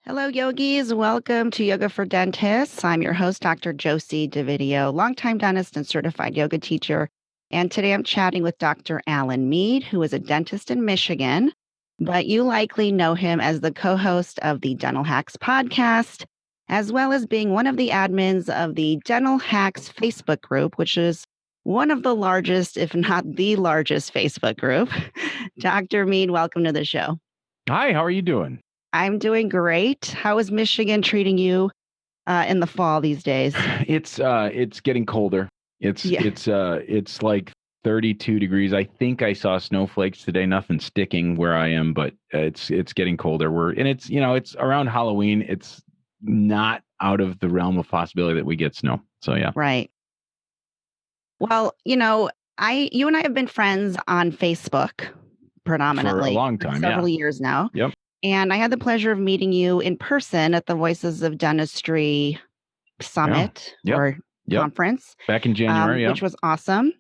Hello, yogis. Welcome to Yoga for Dentists. I'm your host, Dr. Josie DeVideo, longtime dentist and certified yoga teacher. And today I'm chatting with Dr. Alan Mead, who is a dentist in Michigan, but you likely know him as the co host of the Dental Hacks podcast, as well as being one of the admins of the Dental Hacks Facebook group, which is one of the largest, if not the largest, Facebook group. Dr. Mead, welcome to the show. Hi, how are you doing? I'm doing great. How is Michigan treating you in the fall these days? It's getting colder. It's like 32 degrees. I think I saw snowflakes today. Nothing sticking where I am, but it's getting colder. It's around Halloween. It's not out of the realm of possibility that we get snow. So yeah. Right. Well, you and I have been friends on Facebook predominantly For a long time, several yeah. years now. Yep. And I had the pleasure of meeting you in person at the Voices of Dentistry Summit Yep. or Yep. conference, Back in January, which was awesome.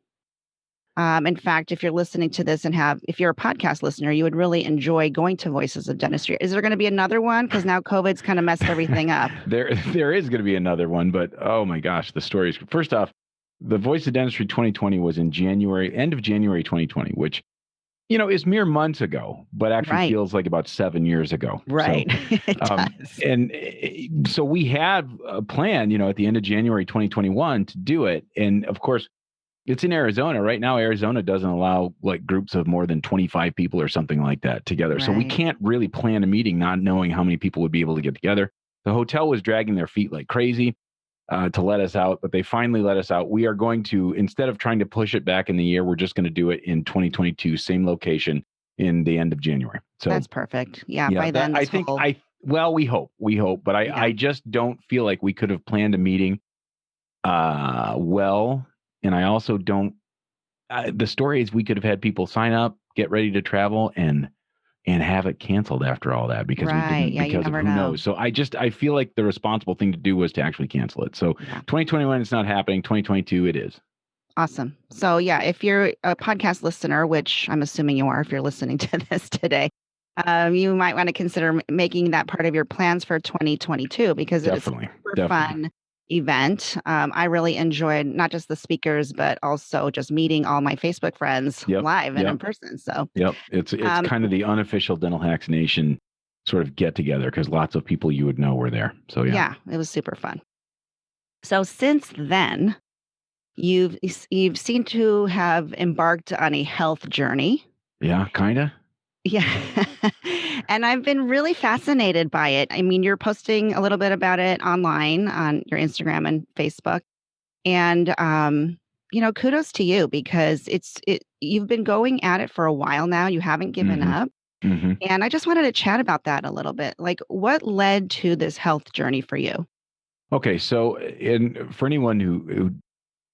In fact, if you're listening to this if you're a podcast listener, you would really enjoy going to Voices of Dentistry. Is there going to be another one? Because now COVID's kind of messed everything up. There is going to be another one, but oh my gosh, the stories. First off, the Voice of Dentistry 2020 was in end of January 2020, which is mere months ago, but actually feels like about 7 years ago. Right. So, It does. so we had a plan, at the end of January 2021 to do it. And of course, it's in Arizona. Right now, Arizona doesn't allow like groups of more than 25 people or something like that together. So we Right. can't really plan a meeting not knowing how many people would be able to get together. The hotel was dragging their feet like crazy to let us out, but they finally let us out. We are going to, instead of trying to push it back in the year, we're just going to do it in 2022, same location in the end of January. So That's perfect. Yeah. By then, we hope, but I just don't feel like we could have planned a meeting well. And I also don't, the story is we could have had people sign up, get ready to travel and have it canceled after all that because we didn't, Yeah, because of who knows. So I feel like the responsible thing to do was to actually cancel it. So 2021, it's not happening. 2022, it is. Awesome. So yeah, if you're a podcast listener, which I'm assuming you are, if you're listening to this today, you might want to consider making that part of your plans for 2022 because it is a super fun event. I really enjoyed not just the speakers, but also just meeting all my Facebook friends live and in person. So it's kind of the unofficial Dental Hacks Nation sort of get together because lots of people you would know were there. So yeah, it was super fun. So since then, you've seemed to have embarked on a health journey. Yeah, kind of. Yeah. And I've been really fascinated by it. I mean, you're posting a little bit about it online on your Instagram and Facebook. And kudos to you because you've been going at it for a while now. You haven't given up. Mm-hmm. And I just wanted to chat about that a little bit. Like what led to this health journey for you? Okay, so for anyone who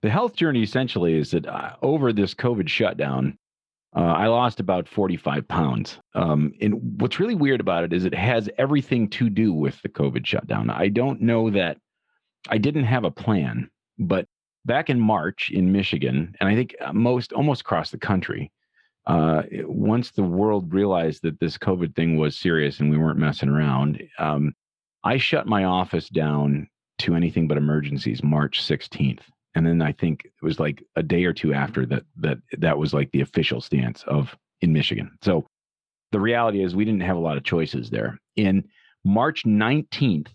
the health journey essentially is that over this COVID shutdown, I lost about 45 pounds. And what's really weird about it is it has everything to do with the COVID shutdown. I don't know that I didn't have a plan, but back in March in Michigan, and I think almost across the country, once the world realized that this COVID thing was serious and we weren't messing around, I shut my office down to anything but emergencies March 16th. And then I think it was like a day or two after that was like the official stance in Michigan. So the reality is we didn't have a lot of choices there. In March 19th,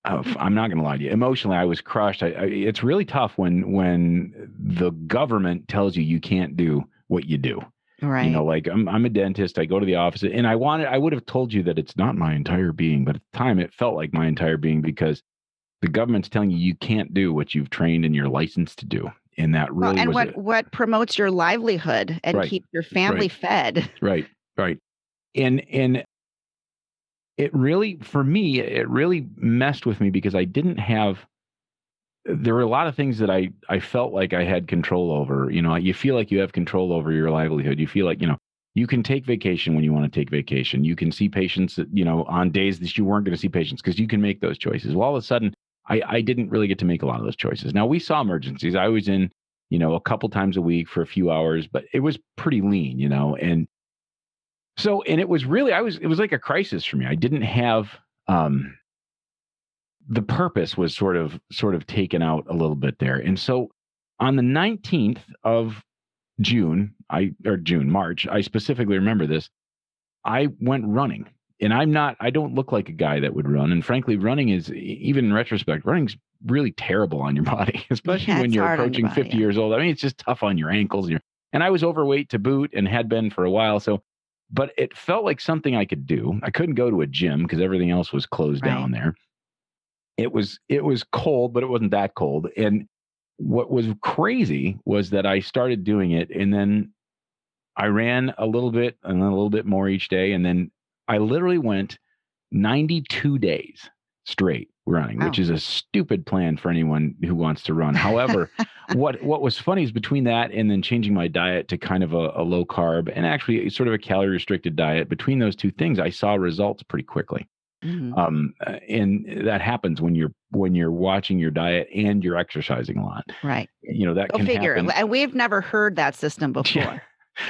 I'm not going to lie to you. Emotionally, I was crushed. It's really tough when the government tells you can't do what you do. Right. Like I'm a dentist. I go to the office, and I would have told you that it's not my entire being, but at the time it felt like my entire being because the government's telling you can't do what you've trained and you're licensed to do. And that really what promotes your livelihood and keep your family fed. Right. And it really, for me, it really messed with me because there were a lot of things that I felt like I had control over. You feel like you have control over your livelihood. You feel like, you can take vacation when you want to take vacation. You can see patients, on days that you weren't going to see patients because you can make those choices. Well, all of a sudden, I didn't really get to make a lot of those choices. Now, we saw emergencies. I was in, a couple times a week for a few hours, but it was pretty lean, and So, and it was really, it was like a crisis for me. I didn't have, the purpose was sort of taken out a little bit there. And so on the 19th of March, I specifically remember this. I went running, and I don't look like a guy that would run. And frankly, running is, even in retrospect, running's really terrible on your body, especially Yeah, when it's you're hard on your approaching body. 50 Yeah. years old. I mean, it's just tough on your ankles. And I was overweight to boot and had been for a while. So, but it felt like something I could do. I couldn't go to a gym because everything else was closed Right. down there. It was cold, but it wasn't that cold. And what was crazy was that I started doing it, and then I ran a little bit and then a little bit more each day. And then I literally went 92 days straight running, which Wow. is a stupid plan for anyone who wants to run. However, what was funny is between that and then changing my diet to kind of a low carb and actually sort of a calorie restricted diet, between those two things, I saw results pretty quickly. Mhm. And that happens when you're watching your diet and you're exercising a lot. Right. That Go can figure. happen. And we've never heard that system Yeah. before.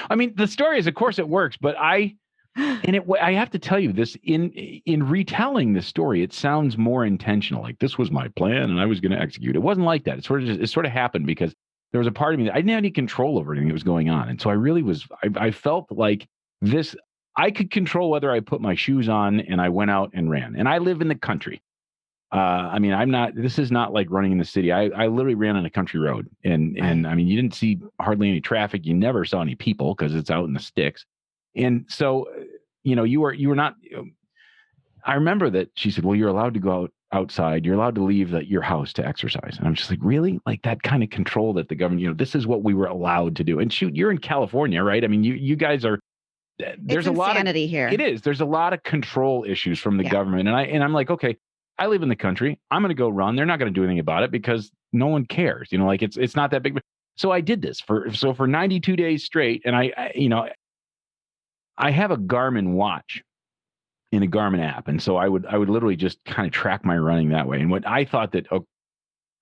I mean, the story is, of course, it works, but I have to tell you this, in retelling the story, it sounds more intentional. Like, this was my plan and I was going to execute. It wasn't like that. It sort of happened because there was a part of me that I didn't have any control over anything that was going on. And so I really was, I felt like this, I could control whether I put my shoes on and I went out and ran. And I live in the country. I mean, this is not like running in the city. I literally ran on a country road, and Right. I mean, you didn't see hardly any traffic. You never saw any people because it's out in the sticks. And so, you were not, I remember that she said, well, you're allowed to go outside. You're allowed to leave your house to exercise. And I'm just like, really? Like, that kind of control that the government, this is what we were allowed to do. And shoot, you're in California, right? I mean, you guys are, It's there's a lot of, insanity here. it is, there's a lot of control issues from the Yeah. government. And I'm like, okay, I live in the country. I'm going to go run. They're not going to do anything about it because no one cares. Like, it's not that big. So I did this for 92 days straight. And I have a Garmin watch in a Garmin app. And so I would literally just kind of track my running that way. And what I thought that,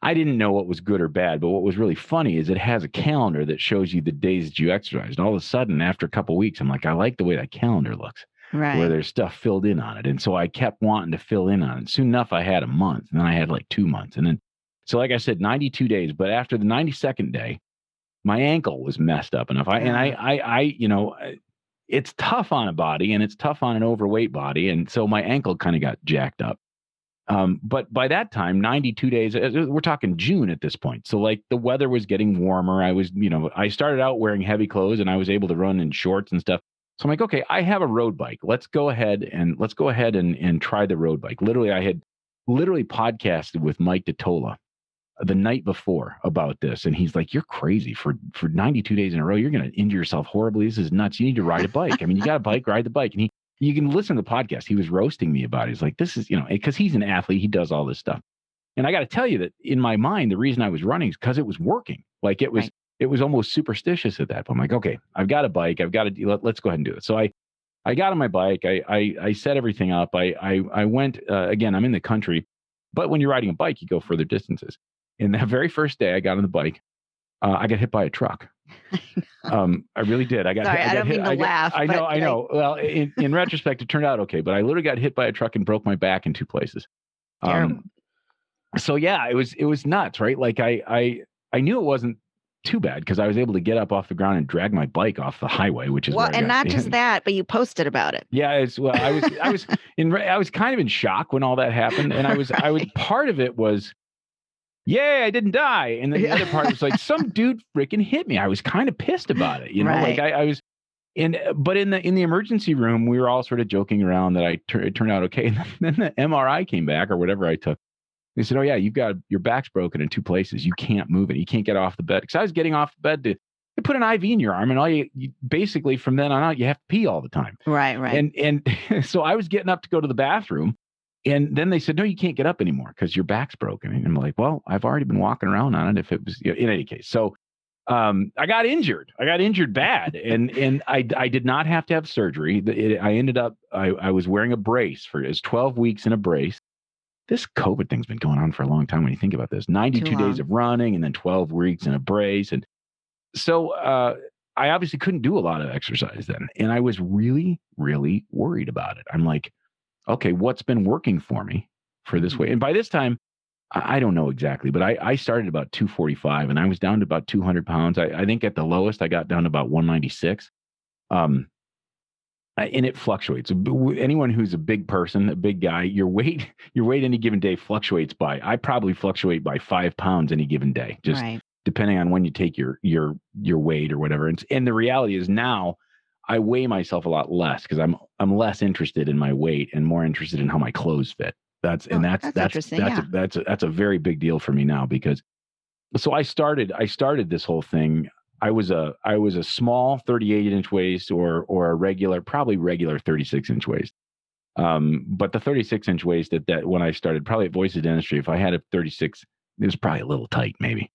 I didn't know what was good or bad, but what was really funny is it has a calendar that shows you the days that you exercised. And all of a sudden, after a couple of weeks, I'm like, I like the way that calendar looks, where Right. there's stuff filled in on it. And so I kept wanting to fill in on it. Soon enough, I had a month, and then I had like 2 months. And then, so like I said, 92 days. But after the 92nd day, my ankle was messed up enough. It's tough on a body and it's tough on an overweight body. And so my ankle kind of got jacked up. But by that time, 92 days, we're talking June at this point. So like the weather was getting warmer. I started out wearing heavy clothes and I was able to run in shorts and stuff. So I'm like, okay, I have a road bike. Let's go ahead and try the road bike. Literally, I had podcasted with Mike DeTola the night before about this. And he's like, you're crazy for 92 days in a row. You're going to injure yourself horribly. This is nuts. You need to ride a bike. I mean, you got a bike, ride the bike. And you can listen to the podcast. He was roasting me about it. He's like, this is, because he's an athlete. He does all this stuff. And I got to tell you that in my mind, the reason I was running is because it was working. Like it was, Right. it was almost superstitious at that point. I'm like, okay, I've got a bike. I've got to, let's go ahead and do it. So I got on my bike. I set everything up. I went, again, I'm in the country, but when you're riding a bike, you go further distances. And that very first day I got on the bike, I got hit by a truck. I really did. I got Sorry, hit. I don't mean to laugh. I know. but, I know. Well, in retrospect, it turned out okay, but I literally got hit by a truck and broke my back in 2 places. Terrible. So yeah, it was nuts, right? Like I knew it wasn't too bad because I was able to get up off the ground and drag my bike off the highway, which is Well, where I and got, not just that, but you posted about it. Yeah, I was kind of in shock when all that happened, and I was part of it was, yay, I didn't die, and then the other part was like, some dude freaking hit me. I was kind of pissed about it, Right. like I was. But in the emergency room, we were all sort of joking around that it turned out okay. And then the MRI came back or whatever I took. They said, "Oh yeah, your back's broken in 2 places. You can't move it. You can't get off the bed." Because I was getting off the bed to put an IV in your arm, and all you basically from then on out you have to pee all the time. Right. And so I was getting up to go to the bathroom, and then they said, "No, you can't get up anymore because your back's broken." And I'm like, "Well, I've already been walking around on it. If it was in any case." So I got injured. I got injured bad, and I did not have to have surgery. I ended up I was wearing a brace for 12 weeks in a brace. This COVID thing's been going on for a long time when you think about this. 92 days of running and then 12 weeks in a brace. And so I obviously couldn't do a lot of exercise then. And I was really, really worried about it. I'm like, okay, what's been working for me for this weight? Mhm. And by this time, I don't know exactly, but I started about 245 and I was down to about 200 pounds. I think at the lowest, I got down to about 196. Um, and it fluctuates. Anyone who's a big person, a big guy, your weight any given day fluctuates by. I probably fluctuate by 5 pounds any given day, just Right. depending on when you take your weight or whatever. And the reality is now, I weigh myself a lot less because I'm less interested in my weight and more interested in how my clothes fit. That's and Oh, that's that's that's interesting. that's a Yeah. that's a very big deal for me now because so I started this whole thing. I was a small 38-inch waist or a regular, probably regular 36-inch waist. But the 36-inch waist at that when I started, probably at Voice of Dentistry, if I had a 36, it was probably a little tight, maybe.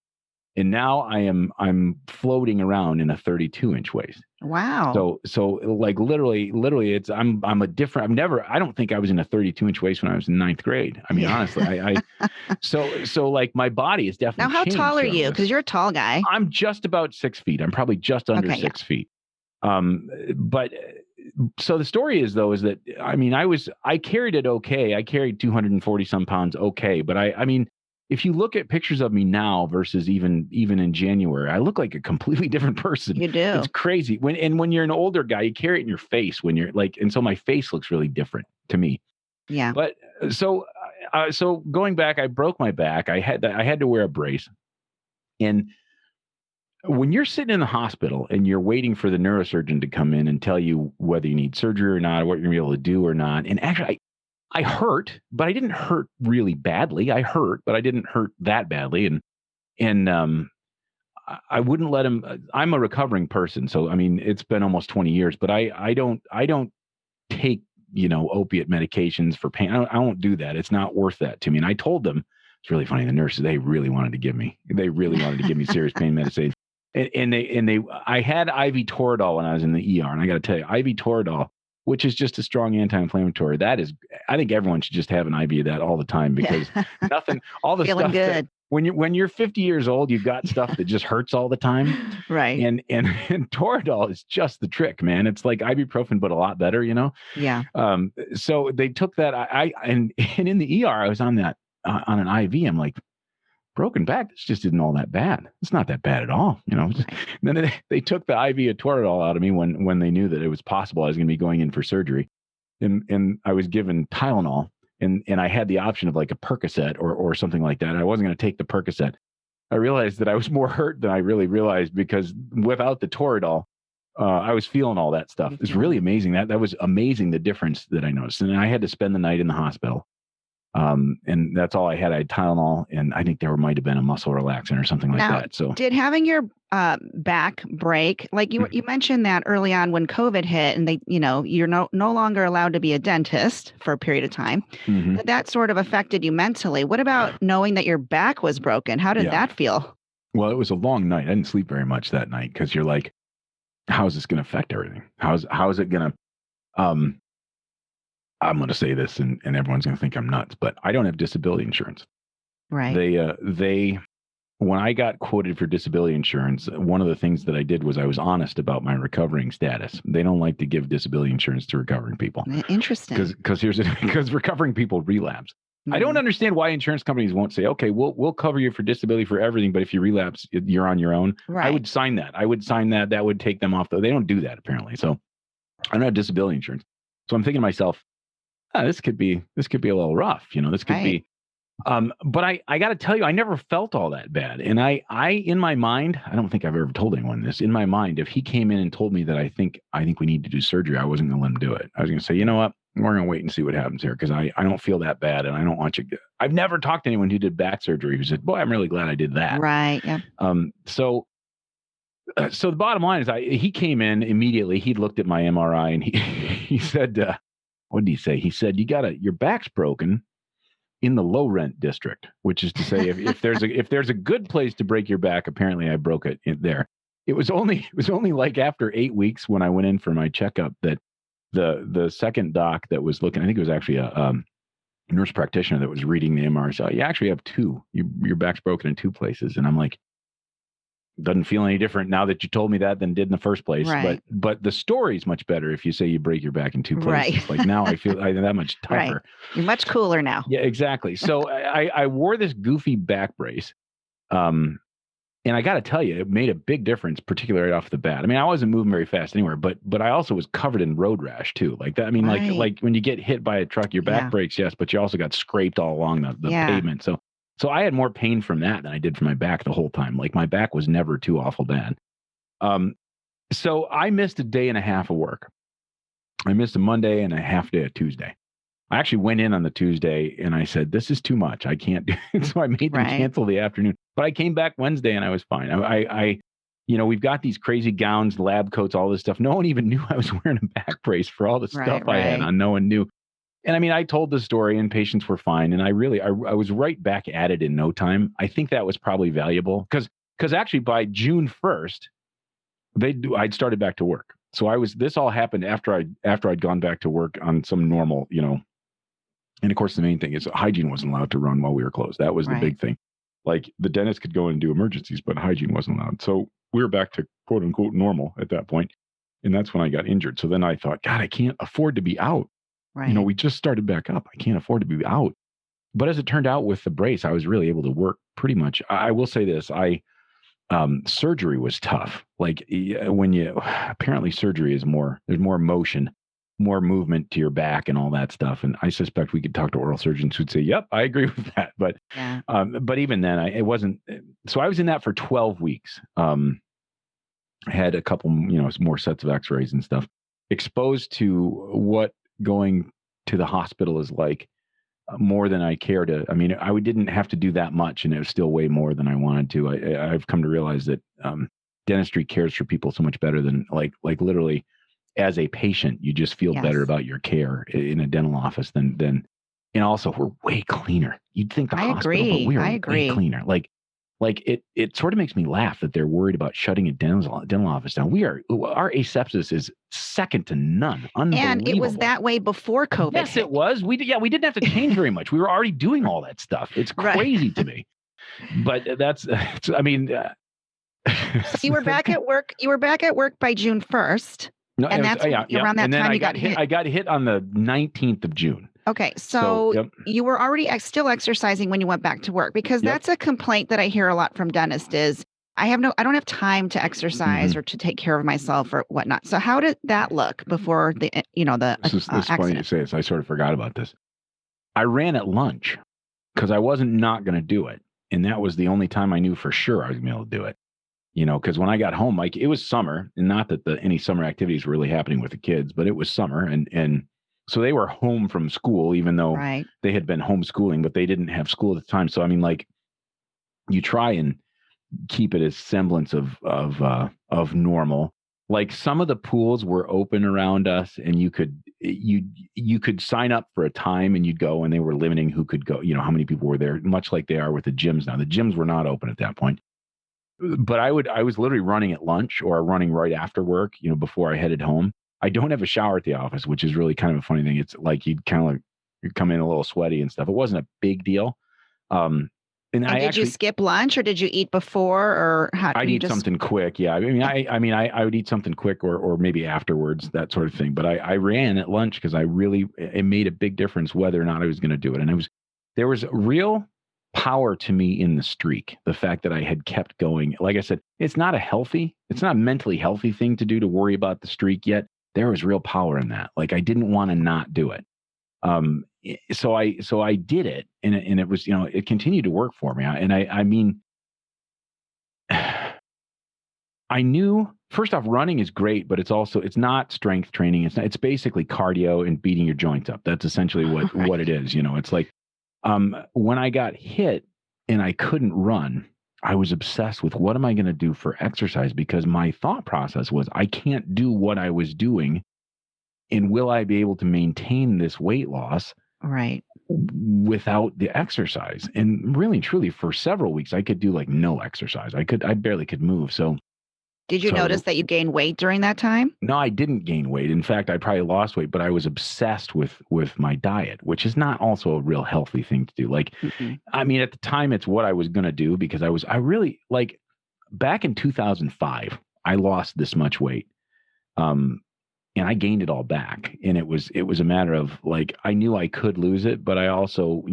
And now I'm floating around in a 32-inch waist. Wow. So like literally I'm a different I don't think I was in a 32-inch waist when I was in ninth grade. I mean, Yeah. honestly, so like my body has Now, definitely how tall changed are from you? Because this. you're a tall guy. I'm just about 6 feet. I'm probably just under Okay. Yeah. 6 feet. But so the story is though, is that, I mean, I carried it okay. I carried 240 some pounds okay. But I mean, if you look at pictures of me now versus even in January, I look like a completely different person. You It's do. crazy. When you're an older guy, you carry it in your face when you're like, and so my face looks really different to me. Yeah. But so going back, I broke my back. I had to wear a brace. And when you're sitting in the hospital and you're waiting for the neurosurgeon to come in and tell you whether you need surgery or not, or what you're gonna be able to do or not, and actually, I hurt, but I didn't hurt really badly. I hurt, but I didn't hurt that badly, and I wouldn't let him. I'm a recovering person, so I mean, it's been almost 20 years, but I don't take opiate medications for pain. I won't do that. It's not worth that to me. And I told them it's really funny. The nurses they really wanted to give me serious pain medicine. And I had IV Toradol when I was in the ER, and I got to tell you, IV Toradol, which is just a strong anti-inflammatory, I think everyone should just have an IV of that all the time because Yeah. all the Feeling stuff that good. when you're 50 years old, you've got stuff that just hurts all the time, Right. and Toradol is just the trick, man. It's like ibuprofen, but a lot better. Yeah. So they took that. And in the ER, I was on that on an IV. I'm like, broken back. This just isn't all that bad. It's not that bad at all. Right. Then they took the IV of Toradol out of me when they knew that it was possible I was going to be going in for surgery, and I was given Tylenol, and I had the option of like a Percocet or something like that. I wasn't going to take the Percocet. I realized that I was more hurt than I really realized because without the Toradol, I was feeling all that stuff. You It's feel really it. amazing. That was amazing, the difference that I noticed. And I had to spend the night in the hospital. And that's all I had. I had Tylenol, and I think there might have been a muscle relaxant or something like Now, that. So, did having your back break, like you mentioned that early on when COVID hit, and you're no longer allowed to be a dentist for a period of time, mhm. that sort of affected you mentally. What about knowing that your back was broken? How did Yeah. that feel? Well, it was a long night. I didn't sleep very much that night because you're like, how is this going to affect everything? How is it going to? Um, I'm going to say this, and everyone's going to think I'm nuts, but I don't have disability insurance. Right. They when I got quoted for disability insurance, one of the things that I did was I was honest about my recovering status. They don't like to give disability insurance to recovering people Interesting. because recovering people relapse. I don't Mhm. understand why insurance companies won't say, okay, we'll cover you for disability for everything, but if you relapse, you're on your own. I Right. would sign that. I would sign that. That would take them off. They don't do that apparently. So I don't have disability insurance. So I'm thinking to myself, this could be a little rough. This could Right. be. But I got to tell you, I never felt all that bad. And I in my mind, I don't think I've ever told anyone this. In my mind, if he came in and told me that I think we need to do surgery, I wasn't going to let him do it. I was going to say, you know what, we're going to wait and see what happens here because I don't feel that bad, and I don't want you. I've never talked to anyone who did back surgery who said, boy, I'm really glad I did that. Right. Yeah. So the bottom line is, he came in immediately. He looked at my MRI and he said, what did he say? He said, your back's broken in the low rent district, which is to say, if there's a good place to break your back, apparently I broke it there. It was only like after 8 weeks when I went in for my checkup that the second doc that was looking, I think it was actually a nurse practitioner that was reading the MRI. So you actually have two. Your back's broken in two places, and I'm like, Doesn't feel any different now that you told me that than it did in the first place. Right. But the story's much better if you say you break your back in two Right. places. Like now I feel that much Right. tougher. You're much cooler now. Yeah, exactly. So I wore this goofy back brace. Um, and I got to tell you, it made a big difference, particularly right off the bat. I mean, I wasn't moving very fast anywhere, but I also was covered in road rash too. Like that. I mean, Right. like when you get hit by a truck, your back Yeah. breaks, yes, but you also got scraped all along the Yeah. pavement. So I had more pain from that than I did from my back the whole time. Like my back was never too awful bad. So I missed a day and a half of work. I missed a Monday and a half day of Tuesday. I actually went in on the Tuesday and I said, this is too much. I can't do it. So I made them Right. cancel the afternoon. But I came back Wednesday and I was fine. We've got these crazy gowns, lab coats, all this stuff. No one even knew I was wearing a back brace for all the stuff I had Right. on. No one knew. And I mean, I told the story and patients were fine. And I was right back at it in no time. I think that was probably valuable because actually by June 1st, I'd started back to work. So this all happened after I'd gone back to work on some normal, and of course the main thing is hygiene wasn't allowed to run while we were closed. That was the Right. big thing. Like the dentist could go in and do emergencies, but hygiene wasn't allowed. So we were back to quote unquote normal at that point. And that's when I got injured. So then I thought, God, I can't afford to be out. Right. We just started back up. I can't afford to be out. But as it turned out with the brace, I was really able to work pretty much. I will say this. Surgery was tough. Like apparently surgery is there's more motion, more movement to your back and all that stuff. And I suspect we could talk to oral surgeons who'd say, yep, I agree with that. Yeah. But even then it wasn't, so I was in that for 12 weeks. Had a couple, more sets of x-rays and stuff, exposed to what going to the hospital is like. More than I care to. I mean, I didn't have to do that much, and it was still way more than I wanted to. I've come to realize that dentistry cares for people so much better than like literally, as a patient, you just feel better Yes. about your care in a dental office than. And also, we're way cleaner. You'd think the I hospital, but agree. we I are way agree. cleaner. Like it sort of makes me laugh that they're worried about shutting a dental office down. Our asepsis is second to none. Unbelievable. And it was that way before COVID Yes, hit. it was. We didn't have to change very much. We were already doing all that stuff. It's Right. crazy to me. But I mean, So you were back at work. You were back at work by June 1st. no, And that's around that and then time I you got hit. I got hit on the 19th of June. Okay, so yep. you were already still exercising when you went back to work, because Yep. that's a complaint that I hear a lot from dentists is I don't have time to exercise or to take care of myself or whatnot. So how did that look before the This is funny you accident? say this. I sort of forgot about this. I ran at lunch because I wasn't not going to do it, and that was the only time I knew for sure I was going to be able to do it. Because when I got home, like it was summer, and not that any summer activities were really happening with the kids, but it was summer, and so they were home from school, even though Right. they had been homeschooling, but they didn't have school at the time. So I mean, like, you try and keep it as semblance of normal. Like some of the pools were open around us, and you could sign up for a time and you'd go, and they were limiting who could go. How many people were there, much like they are with the gyms now. The gyms were not open at that point. But I was literally running at lunch or running right after work, before I headed home. I don't have a shower at the office, which is really kind of a funny thing. It's like you come in a little sweaty and stuff. It wasn't a big deal. And did you skip lunch or did you eat before, or how? I'd eat something quick. Yeah. I would eat something quick or maybe afterwards, that sort of thing. But I ran at lunch because it made a big difference whether or not I was going to do it. And there was real power to me in the streak. The fact that I had kept going. Like I said, it's not a mentally healthy thing to do, to worry about the streak yet. There was real power in that. Like I didn't want to not do it. So I did it, and it was, it continued to work for me. I mean, I knew, first off, running is great, but it's not strength training. It's basically cardio and beating your joints up. That's essentially what it is. It's like, when I got hit and I couldn't run, I was obsessed with what am I going to do for exercise? Because my thought process was, I can't do what I was doing. And will I be able to maintain this weight loss? Right. Without the exercise? And really, truly, for several weeks, I could do like no exercise. I barely could move. So did you notice that you gained weight during that time? No, I didn't gain weight. In fact, I probably lost weight, but I was obsessed with my diet, which is not also a real healthy thing to do. Like, I mean, at the time, it's what I was going to do because I really like back in 2005, I lost this much weight. And I gained it all back. And it was a matter of like, I knew I could lose it, but I also,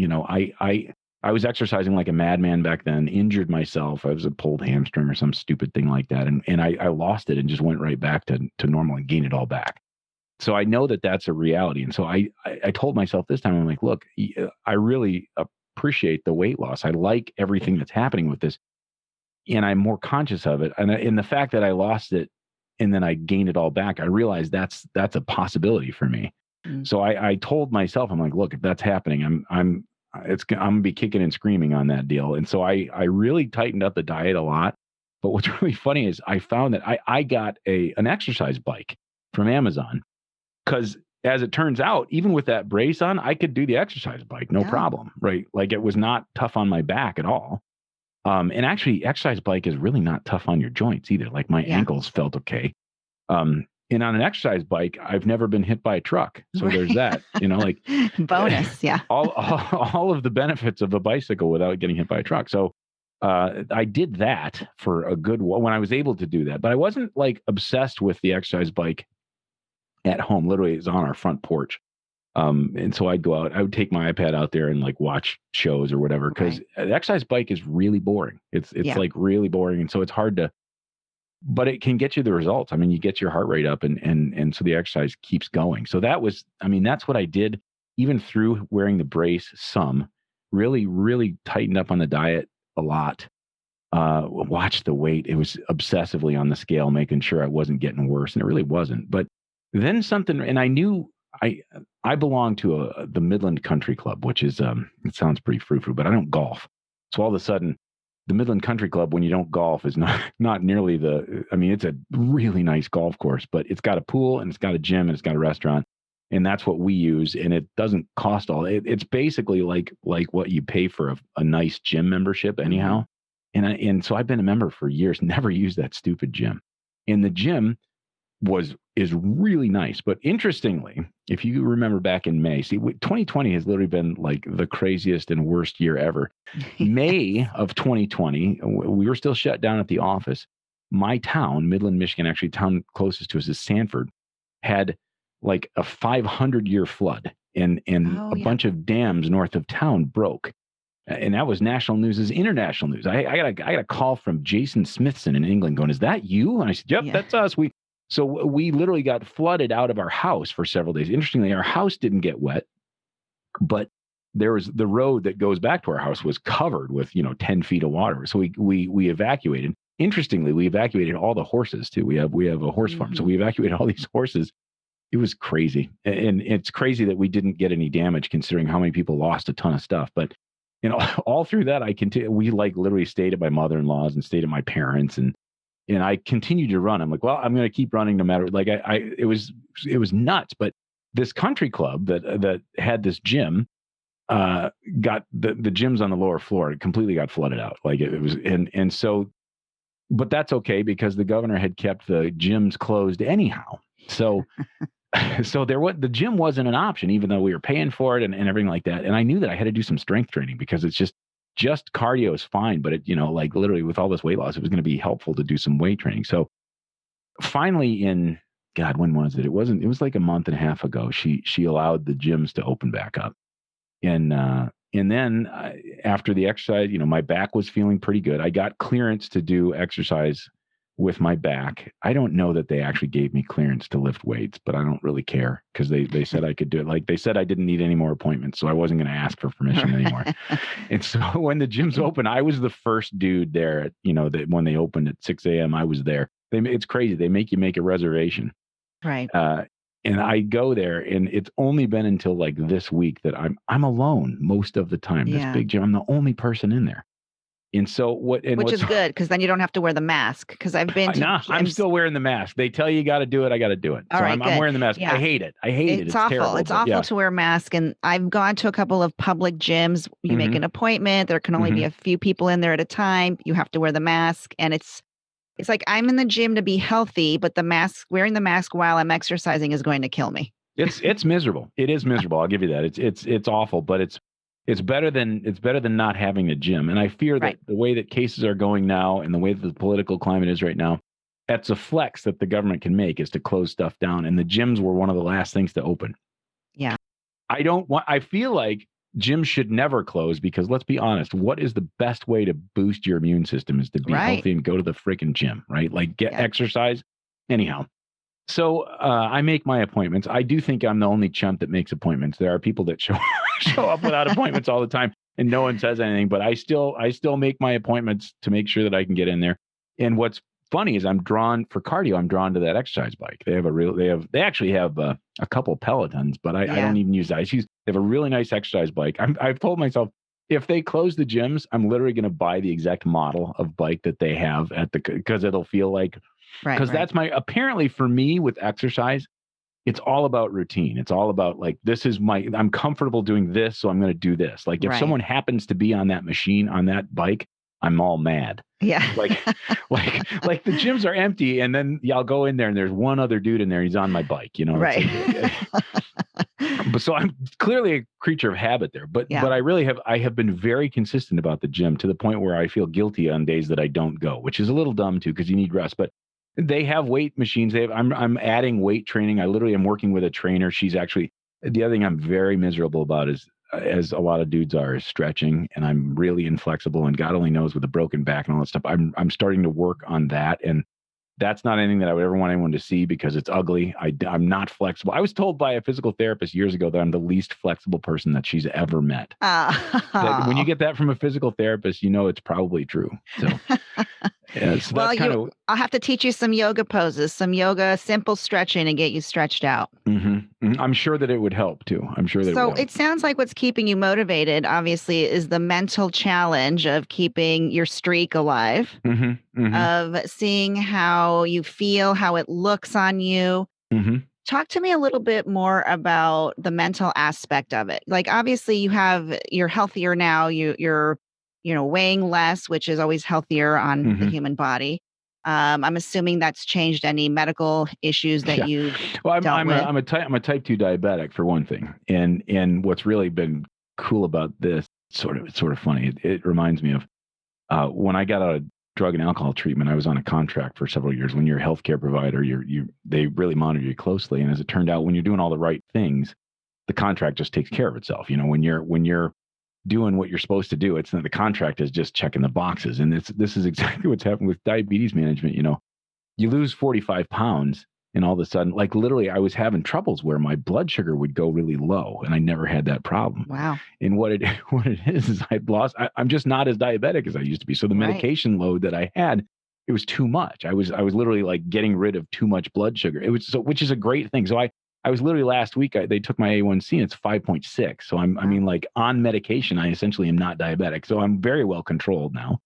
I was exercising like a madman back then, injured myself. I was a pulled hamstring or some stupid thing like that. And I lost it and just went right back to normal and gained it all back. So I know that that's a reality. And so I told myself this time, I'm like, look, I really appreciate the weight loss. I like everything that's happening with this. And I'm more conscious of it. And in the fact that I lost it and then I gained it all back, I realized that's a possibility for me. Mm. So I told myself, I'm like, look, if that's happening, I'm gonna be kicking and screaming on that deal. And so I really tightened up the diet a lot. But what's really funny is I found that I got an exercise bike from Amazon, because as it turns out, even with that brace on, I could do the exercise bike, no Yeah. problem, right? Like it was not tough on my back at all. And actually, exercise bike is really not tough on your joints either. Like my Yeah. ankles felt okay. And on an exercise bike, I've never been hit by a truck. So there's that, like bonus. Yeah. all of the benefits of a bicycle without getting hit by a truck. So I did that for a good while when I was able to do that. But I wasn't like obsessed with the exercise bike at home. Literally, it's on our front porch. And so I'd go out, I would take my iPad out there and like watch shows or whatever, because the exercise bike is really boring. It's like really boring. And so it's hard to, but it can get you the results. I mean, you get your heart rate up and so the exercise keeps going. So that's what I did, even through wearing the brace, really, really tightened up on the diet a lot. Watched the weight. It was obsessively on the scale, making sure I wasn't getting worse. And it really wasn't. But then something, and I knew I belong to the Midland Country Club, which is, it sounds pretty frou-frou, but I don't golf. So all of a sudden, the Midland Country Club, when you don't golf, is not nearly it's a really nice golf course, but it's got a pool and it's got a gym and it's got a restaurant. And that's what we use. And it doesn't cost it's basically like what you pay for a nice gym membership anyhow. Mm-hmm. And so I've been a member for years, never used that stupid gym. And the gym is really nice. But interestingly, if you remember back in May, 2020 has literally been like the craziest and worst year ever. May of 2020, we were still shut down at the office. My town, Midland, Michigan, actually town closest to us is Sanford, had like a 500-year flood and a bunch of dams north of town broke. And that was national news as international news. I got a call from Jason Smithson in England going, "Is that you?" And I said, "Yep, that's us." So we literally got flooded out of our house for several days. Interestingly, our house didn't get wet, but there was the road that goes back to our house was covered with 10 feet of water. So we evacuated. Interestingly, we evacuated all the horses too. We have a horse farm, so we evacuated all these horses. It was crazy, and it's crazy that we didn't get any damage considering how many people lost a ton of stuff. But all through that, we like literally stayed at my mother-in-law's and stayed at my parents, and I continued to run. I'm like, well, I'm going to keep running no matter. Like it was nuts. But this country club that had this gym got the gym's on the lower floor. It completely got flooded out. Like it was, and so, but that's okay because the governor had kept the gyms closed anyhow. So so the gym wasn't an option, even though we were paying for it and everything like that. And I knew that I had to do some strength training because it's just cardio is fine, but it, like literally with all this weight loss, it was going to be helpful to do some weight training. So finally when was it? It was like a month and a half ago. She allowed the gyms to open back up. And then after the exercise, my back was feeling pretty good. I got clearance to do exercise with my back. I don't know that they actually gave me clearance to lift weights, but I don't really care because they said I could do it. Like they said I didn't need any more appointments, so I wasn't going to ask for permission anymore. And so when the gyms opened, I was the first dude there at, that when they opened at 6 a.m., I was there. It's crazy. They make you make a reservation. Right. And I go there, and it's only been until like this week that I'm alone most of the time. This big gym, I'm the only person in there. And so which is good because then you don't have to wear the mask. Because I've been to gyms. I'm still wearing the mask. They tell you got to do it. I got to do it. All right, I'm wearing the mask. Yeah. I hate it. It's awful. Terrible, it's awful to wear a mask. And I've gone to a couple of public gyms. You make an appointment. There can only be a few people in there at a time. You have to wear the mask, and it's like I'm in the gym to be healthy, but wearing the mask while I'm exercising is going to kill me. It's miserable. It is miserable. I'll give you that. It's awful, but it's It's better than not having a gym. And I fear that Right. the way that cases are going now and the way that the political climate is right now, that's a flex that the government can make is to close stuff down. And the gyms were one of the last things to open. Yeah. I feel like gyms should never close because let's be honest, what is the best way to boost your immune system is to be Right. healthy and go to the freaking gym, right? Like get Yeah. exercise. Anyhow, so I make my appointments. I do think I'm the only chump that makes appointments. There are people that show up without appointments all the time, and no one says anything. But I still make my appointments to make sure that I can get in there. And what's funny is I'm drawn for cardio. I'm drawn to that exercise bike. They actually have a couple Pelotons, but I Yeah. don't even use that. They have a really nice exercise bike. I've told myself if they close the gyms, I'm literally going to buy the exact model of bike that they have because it'll feel like Right. because that's apparently for me with exercise, it's all about routine. It's all about like, I'm comfortable doing this, so I'm going to do this. Like if Right. someone happens to be on that machine, on that bike, I'm all mad. Yeah. Like the gyms are empty and then I'll go in there and there's one other dude in there. He's on my bike, Right. But so I'm clearly a creature of habit there, but Yeah. I have been very consistent about the gym to the point where I feel guilty on days that I don't go, which is a little dumb too, because you need rest, but they have weight machines. I'm adding weight training. I literally am working with a trainer. She's actually the other thing I'm very miserable about is as a lot of dudes are is stretching, and I'm really inflexible. And God only knows with a broken back and all that stuff. I'm starting to work on that, and that's not anything that I would ever want anyone to see because it's ugly. I'm not flexible. I was told by a physical therapist years ago that I'm the least flexible person that she's ever met. That when you get that from a physical therapist, you know it's probably true. So. Yeah, so Well, that's kind of. I'll have to teach you some yoga poses, some yoga, simple stretching and get you stretched out. I'm sure that it would help too. I'm sure that it would So help. it sounds like what's keeping you motivated, obviously, is the mental challenge of keeping your streak alive, of seeing how you feel, how it looks on you. Talk to me a little bit more about the mental aspect of it. Like obviously you're healthier now. You're weighing less, which is always healthier on the human body. I'm assuming that's changed any medical issues that Yeah. you've Well, dealt with. I'm a type 2 diabetic for one thing, and what's really been cool about this it's sort of funny. It reminds me of when I got out of drug and alcohol treatment. I was on a contract for several years. When you're a healthcare provider, they really monitor you closely, and as it turned out, when you're doing all the right things, the contract just takes care of itself. When you're doing what you're supposed to do, it's not the contract is just checking the boxes, and this is exactly what's happened with diabetes management. You lose 45 pounds and all of a sudden, like literally I was having troubles where my blood sugar would go really low and I never had that problem. Wow. And what it is I'm just not as diabetic as I used to be. So the medication load that I had, it was too much. I was literally like getting rid of too much blood sugar. Which is a great thing. So I was literally last week, they took my A1C and it's 5.6. So I mean, like on medication, I essentially am not diabetic. So I'm very well controlled now.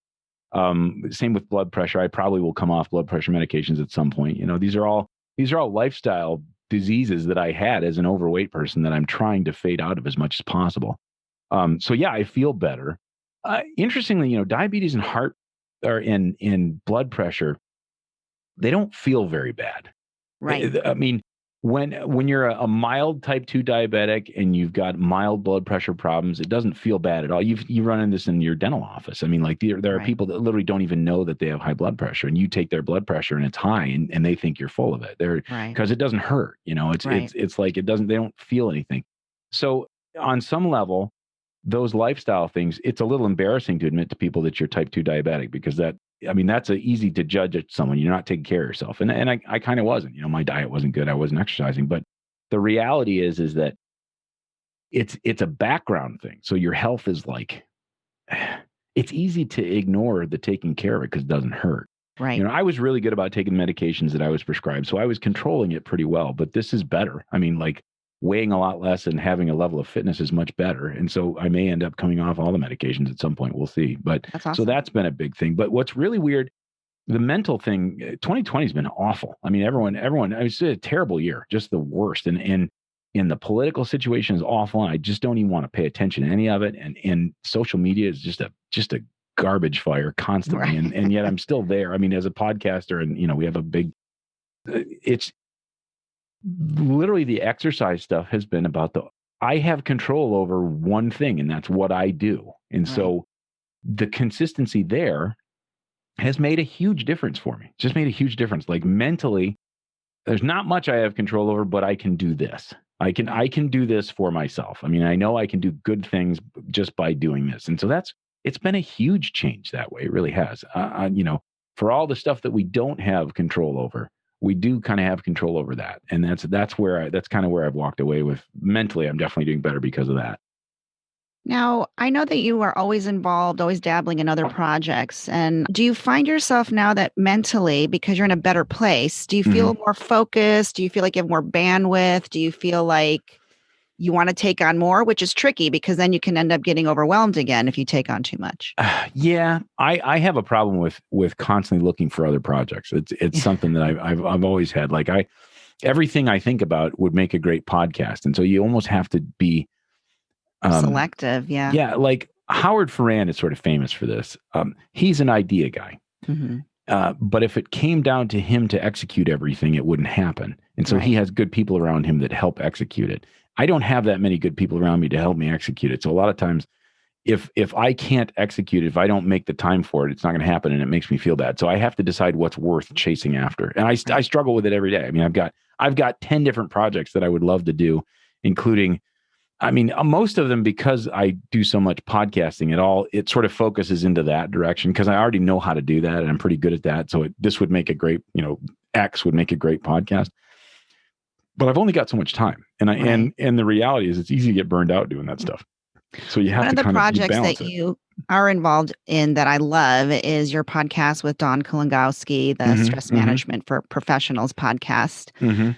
Same with blood pressure. I probably will come off blood pressure medications at some point. These are all lifestyle diseases that I had as an overweight person that I'm trying to fade out of as much as possible. So yeah, I feel better. Interestingly, diabetes and heart or in blood pressure, they don't feel very bad. Right. I mean, when you're a mild type 2 diabetic and you've got mild blood pressure problems, it doesn't feel bad at all. You run into this in your dental office. I mean, like there are people that literally don't even know that they have high blood pressure, and you take their blood pressure and it's high, and they think you're full of it. Because it doesn't hurt. It's like they don't feel anything. So on some level, those lifestyle things, it's a little embarrassing to admit to people that you're type 2 diabetic because that's easy to judge at someone. You're not taking care of yourself. And I kind of wasn't, my diet wasn't good. I wasn't exercising, but the reality is that it's a background thing. So your health is like, it's easy to ignore the taking care of it because it doesn't hurt. Right. I was really good about taking medications that I was prescribed. So I was controlling it pretty well, but this is better. I mean, like weighing a lot less and having a level of fitness is much better. And so I may end up coming off all the medications at some point. We'll see. But That's awesome. So that's been a big thing. But what's really weird, the mental thing, 2020 has been awful. I mean, everyone, it's a terrible year, just the worst. And the political situation is awful. And I just don't even want to pay attention to any of it. And social media is just a garbage fire constantly. Right. And yet I'm still there. I mean, as a podcaster and, we have a big, it's literally the exercise stuff has been about I have control over one thing, and that's what I do. And Right. so the consistency there has made a huge difference for me. Just made a huge difference. Like mentally, there's not much I have control over, but I can do this. I can do this for myself. I mean, I know I can do good things just by doing this. And so it's been a huge change that way. It really has. For all the stuff that we don't have control over, we do kind of have control over that. And that's kind of where I've walked away with mentally. I'm definitely doing better because of that. Now, I know that you are always involved, always dabbling in other projects. And do you find yourself now that mentally, because you're in a better place, do you feel Mhm. more focused? Do you feel like you have more bandwidth? Do you feel like you want to take on more, which is tricky because then you can end up getting overwhelmed again if you take on too much? Yeah, I have a problem with constantly looking for other projects. It's something that I've always had. Like everything I think about would make a great podcast, and so you almost have to be um Selective, yeah. yeah, like Howard Ferran is sort of famous for this. He's an idea guy. Mhm. But if it came down to him to execute everything, it wouldn't happen. And so he Right. has good people around him that help execute it. I don't have that many good people around me to help me execute it. So a lot of times if I can't execute it, if I don't make the time for it, it's not going to happen, and it makes me feel bad. So I have to decide what's worth chasing after, and I Right. struggle with it every day. I mean, I've got 10 different projects that I would love to do, including. I mean, most of them because I do so much podcasting. It sort of focuses into that direction because I already know how to do that, and I'm pretty good at that. So this would make a great, X would make a great podcast. But I've only got so much time, and I Right. and the reality is it's easy to get burned out doing that stuff. So you have One to of the you projects that balance it. you are involved in that I love is your podcast with Don Kulongowski, the Mhm, Stress mhm, Management for Professionals podcast. mhm.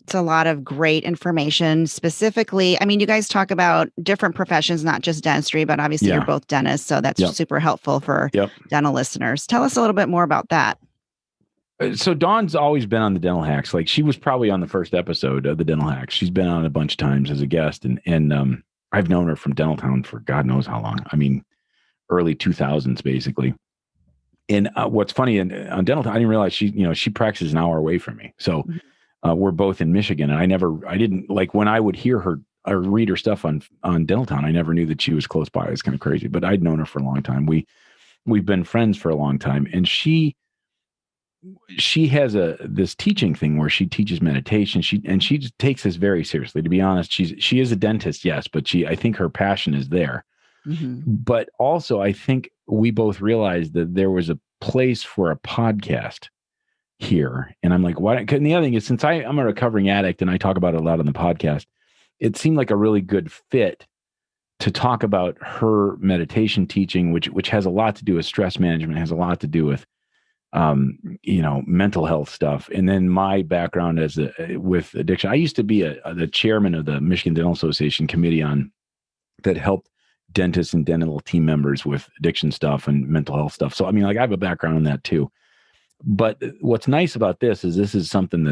It's a lot of great information. Specifically, I mean, you guys talk about different professions, not just dentistry, but obviously you're Yeah. both dentists, so that's Yep. super helpful for Yep. dental listeners. Tell us a little bit more about that. So Dawn's always been on the Dental Hacks. Like she was probably on the first episode of the Dental Hacks. She's been on a bunch of times as a guest, and I've known her from Dental Town for God knows how long. I mean, early 2000s basically. And what's funny on Dental Town, I didn't realize she practices an hour away from me. So Mhm. we're both in Michigan, and I didn't like when I would hear her or read her stuff on Dental Town. I never knew that she was close by. It's kind of crazy, but I'd known her for a long time. We've been friends for a long time, and she has this teaching thing where she teaches meditation. She just takes this very seriously. To be honest, she is a dentist, yes, but I think her passion is there. Mhm. But also, I think we both realized that there was a place for a podcast here, and I'm like, why? And the other thing is, since I'm a recovering addict and I talk about it a lot on the podcast, it seemed like a really good fit to talk about her meditation teaching, which has a lot to do with stress management, has a lot to do with mental health stuff. And then my background with addiction, I used to be the chairman of the Michigan Dental Association committee that helped dentists and dental team members with addiction stuff and mental health stuff. So, I mean, like I have a background in that too. But what's nice about this is something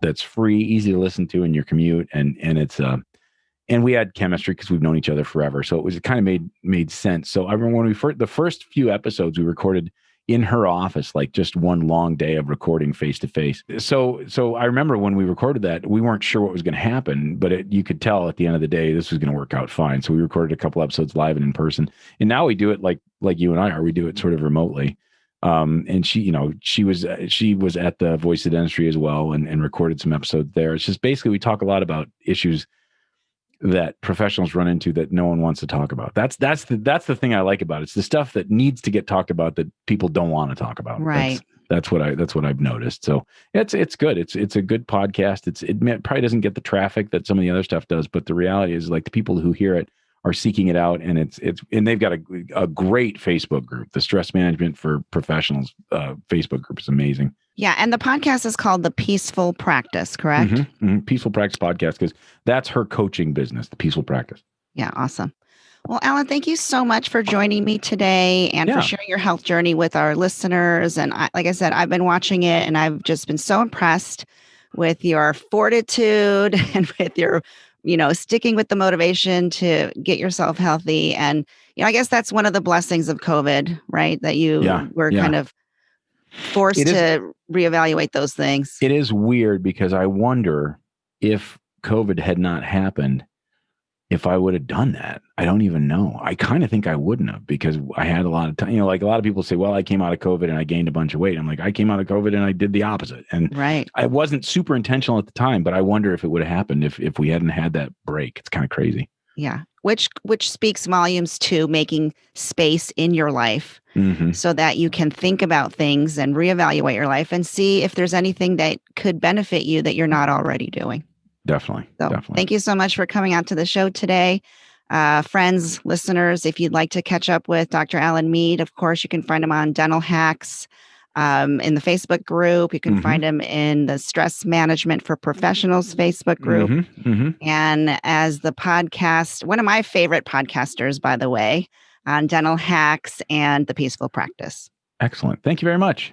that's free, easy to listen to in your commute. And we had chemistry because we've known each other forever. So it kind of made sense. So I remember when the first few episodes we recorded in her office, like just one long day of recording face to face. So I remember when we recorded that, we weren't sure what was going to happen, but you could tell at the end of the day this was going to work out fine. So we recorded a couple episodes live and in person, and now we do it like you and I are. We do it sort of remotely. And she was at the Voice of Dentistry as well, and recorded some episodes there. It's just basically we talk a lot about issues that professionals run into that no one wants to talk about. That's the thing I like about it. It's the stuff that needs to get talked about that people don't want to talk about. Right. That's what I've noticed. So it's good. It's a good podcast. It probably doesn't get the traffic that some of the other stuff does, but the reality is like the people who hear it are seeking it out, and and they've got a great Facebook group. The Stress Management for Professionals Facebook group is amazing. Yeah, and the podcast is called The Peaceful Practice, correct? Peaceful Practice Podcast, because that's her coaching business, the Peaceful Practice. Yeah, awesome. Well, Alan, thank you so much for joining me today and for Yeah. sharing your health journey with our listeners. And like I said, I've been watching it and I've just been so impressed with your fortitude and with your, sticking with the motivation to get yourself healthy. And, I guess that's one of the blessings of COVID, right? That Yeah. you were Yeah. kind of forced It is. to reevaluate those things. It is weird because I wonder if COVID had not happened, if I would have done that. I don't even know. I kind of think I wouldn't have, because I had a lot of time. Like a lot of people say, well, I came out of COVID and I gained a bunch of weight. I'm like, I came out of COVID and I did the opposite. And Right. I wasn't super intentional at the time, but I wonder if it would have happened if we hadn't had that break. It's kind of crazy. Yeah. Which speaks volumes to making space in your life Mm-hmm. so that you can think about things and reevaluate your life and see if there's anything that could benefit you that you're not already doing. Definitely. So Definitely. thank you so much for coming out to the show today. Friends, listeners, if you'd like to catch up with Dr. Alan Mead, of course, you can find him on Dental Hacks in the Facebook group. You can find him in the Stress Management for Professionals Facebook group. And as the podcast, one of my favorite podcasters, by the way, on Dental Hacks and The Peaceful Practice. Excellent. Thank you very much.